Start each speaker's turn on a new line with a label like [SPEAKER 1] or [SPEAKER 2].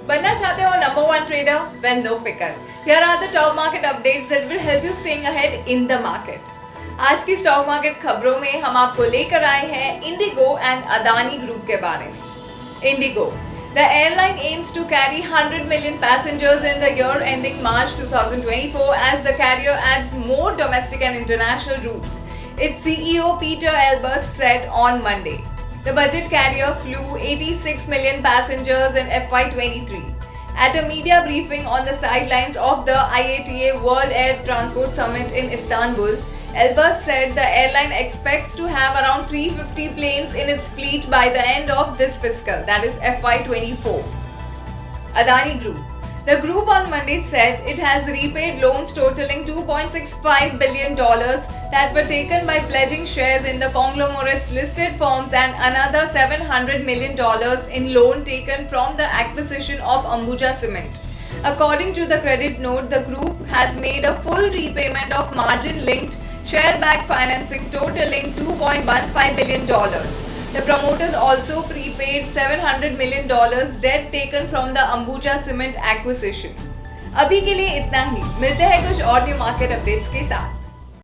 [SPEAKER 1] बनना चाहते हो number one trader? Well, no फिकर. Here are the top market updates that will help you staying ahead in the market. आज की stock market खबरों में हम आपको लेकर आए हैं इंडिगो एंड अदानी ग्रुप के बारे में। Indigo, the airline aims to carry 100 million passengers in the year ending March 2024 as the carrier adds more domestic and international routes, its CEO Peter Elbers said on Monday. The budget carrier flew 86 million passengers in FY23. At a media briefing on the sidelines of the IATA World Air Transport Summit in Istanbul, Elbers said the airline expects to have around 350 planes in its fleet by the end of this fiscal, that is FY24. Adani Group. The group on Monday said it has repaid loans totaling $2.65 billion that were taken by pledging shares in the conglomerate's listed firms and another $700 million in loan taken from the acquisition of Ambuja Cement. According to the credit note, the group has made a full repayment of margin-linked share-back financing totaling $2.15 billion. The promoters also prepaid $700 million debt taken from the Ambuja Cement acquisition. अभी के लिए इतना ही, मिलते हैं कुछ और new market updates के साथ।